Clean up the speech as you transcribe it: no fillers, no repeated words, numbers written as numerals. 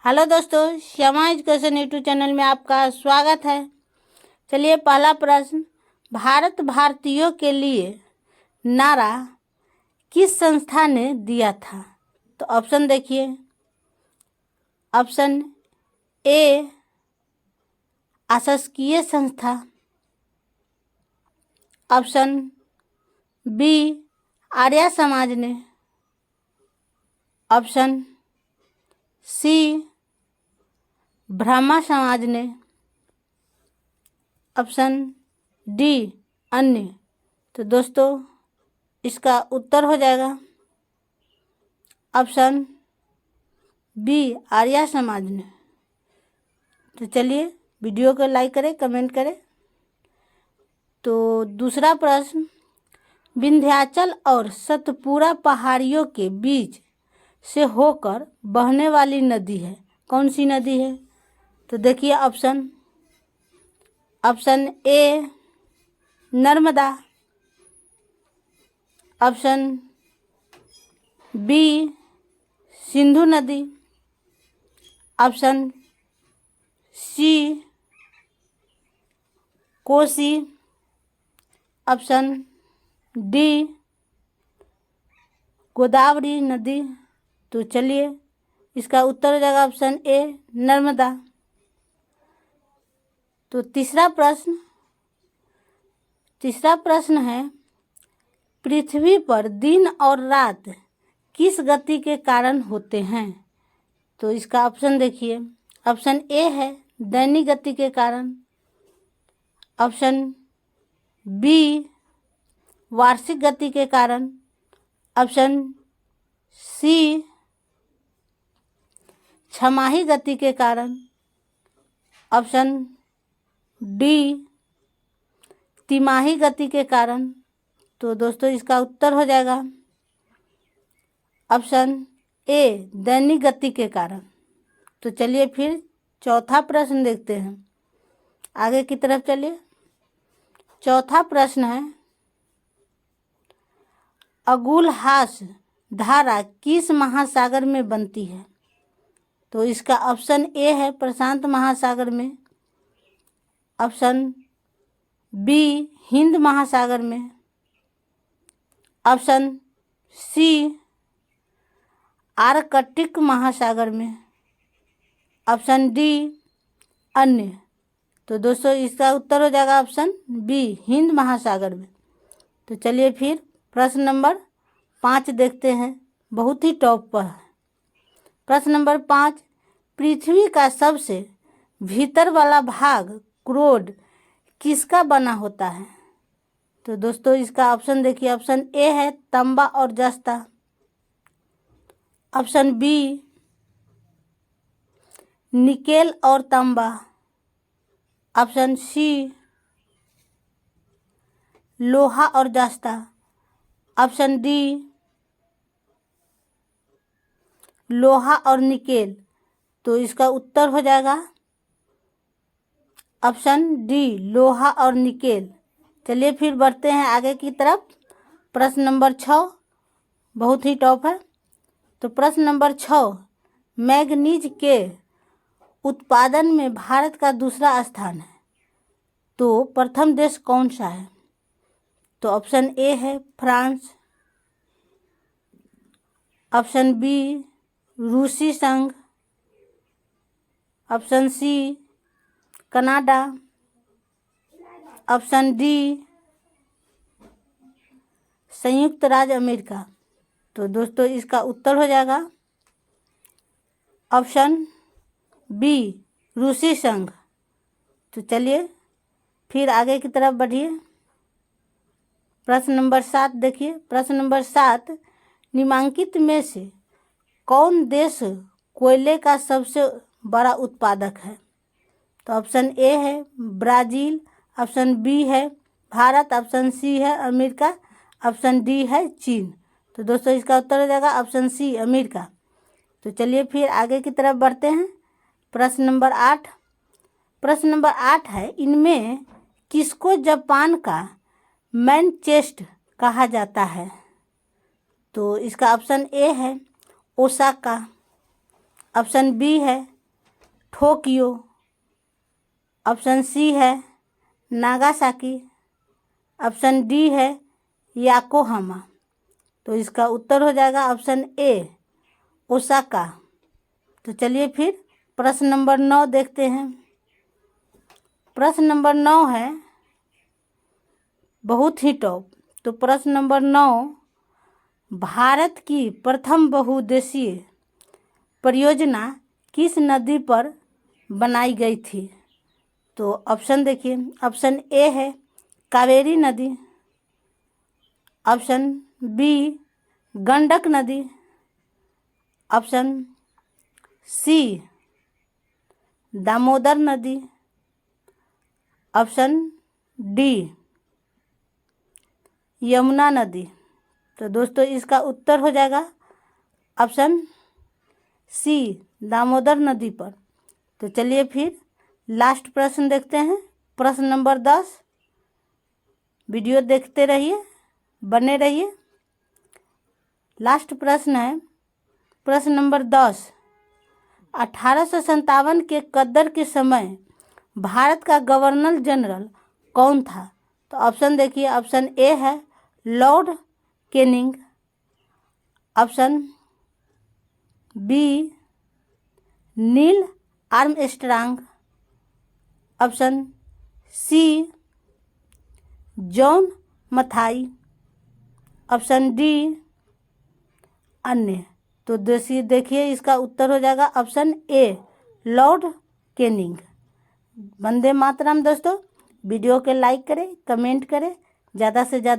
Hello दोस्तों, Shyama education YouTube channel में आपका स्वागत है। चलिए, पहला प्रश्न, भारत भारतीयों के लिए नारा किस संस्था ने दिया था? तो ऑप्शन देखिए। ऑप्शन ए अशासकीय संस्था, ऑप्शन बी आर्य समाज ने, ऑप्शन सी ब्रह्मा समाज ने, ऑप्शन डी अन्य। तो दोस्तों इसका उत्तर हो जाएगा ऑप्शन बी आर्य समाज ने। तो चलिए, वीडियो को लाइक करें, कमेंट करें। तो दूसरा प्रश्न, विंध्याचल और सतपुरा पहाड़ियों के बीच से होकर बहने वाली नदी है, कौन सी नदी है? तो देखिए option A Narmada, option B Sindhu नदी, option C Kosi, option D Godavari नदी। तो चलिए, इसका उत्तर हो जाएगा ऑप्शन ए नर्मदा। तो तीसरा प्रश्न है, पृथ्वी पर दिन और रात किस गति के कारण होते हैं? तो इसका ऑप्शन देखिए। ऑप्शन ए है दैनिक गति के कारण, ऑप्शन बी वार्षिक गति के कारण, ऑप्शन सी छमाही गति के कारण, ऑप्शन डी तिमाही गति के कारण। तो दोस्तों इसका उत्तर हो जाएगा ऑप्शन ए दैनिक गति के कारण। तो चलिए फिर चौथा प्रश्न देखते हैं, आगे की तरफ चलिए। चौथा प्रश्न है, अगुलहास धारा किस महासागर में बनती है? तो इसका ऑप्शन ए है प्रशांत महासागर में, ऑप्शन बी हिंद महासागर में, ऑप्शन सी आर्कटिक महासागर में, ऑप्शन डी अन्य। तो दोस्तों इसका उत्तर हो जाएगा ऑप्शन बी हिंद महासागर में। तो चलिए फिर प्रश्न नंबर 5 देखते हैं, बहुत ही टॉप पर है। प्रश्न नंबर 5, पृथ्वी का सबसे भीतर वाला भाग क्रोड किसका बना होता है? तो दोस्तों इसका ऑप्शन देखिए। ऑप्शन ए है तांबा और जस्ता, ऑप्शन बी निकेल और तांबा, ऑप्शन सी लोहा और जस्ता, ऑप्शन डी लोहा और निकेल। तो इसका उत्तर हो जाएगा ऑप्शन डी लोहा और निकेल। चलिए फिर बढ़ते हैं आगे की तरफ। प्रश्न नंबर 6 बहुत ही टॉप है। तो प्रश्न नंबर 6, मैग्नीज के उत्पादन में भारत का दूसरा स्थान है, तो प्रथम देश कौन सा है? तो ऑप्शन ए है फ्रांस, ऑप्शन बी रूसी संघ, option C Canada, option D संयुक्त राज्य अमेरिका। तो दोस्तों इसका उत्तर हो जाएगा ऑप्शन बी रूसी संघ। तो चलिए फिर आगे की तरफ बढ़िए। प्रश्न नंबर 7 देखिए। प्रश्न नंबर 7, निम्नलिखित में से कौन देश कोयले का सबसे बड़ा उत्पादक है? तो ऑप्शन ए है ब्राज़ील, ऑप्शन बी है भारत, ऑप्शन सी है अमेरिका, ऑप्शन डी है चीन। तो दोस्तों इसका उत्तर हो जाएगा ऑप्शन सी अमेरिका। तो चलिए फिर आगे की तरफ बढ़ते हैं। प्रश्न नंबर 8 है, इनमें किसको जापान का मैनचेस्ट कहा जाता है? तो इसका ऑप्शन ए है ओसाका, ऑप्शन बी है टोक्यो। ऑप्शन सी है नागासाकी। ऑप्शन डी है याकोहामा। तो इसका उत्तर हो जाएगा ऑप्शन ए ओसाका। तो चलिए फिर प्रश्न नंबर 9 देखते हैं। प्रश्न नंबर 9 है बहुत ही टॉप। तो प्रश्न नंबर 9, भारत की प्रथम बहुउद्देशीय परियोजना किस नदी पर बनाई गई थी? तो ऑप्शन देखिए, ऑप्शन ए है कावेरी नदी। ऑप्शन बी गंडक नदी। ऑप्शन सी दामोदर नदी। ऑप्शन डी यमुना नदी। तो दोस्तों इसका उत्तर हो जाएगा ऑप्शन सी दामोदर नदी पर। तो चलिए फिर लास्ट प्रश्न देखते हैं। प्रश्न नंबर 10। वीडियो देखते रहिए, बने रहिए। लास्ट प्रश्न है प्रश्न नंबर 10। 1857 के गद्दर के समय भारत का गवर्नर जनरल कौन था? तो ऑप्शन देखिए, ऑप्शन ए है Lord Canning. Option B Neil Armstrong. Option C John Mathai. Option D अन्य। तो देखिए इसका उत्तर हो जाएगा option A Lord Canning. Vande Mataram दोस्तों। वीडियो के लाइक करें, कमेंट करें, ज़्यादा से ज़्यादा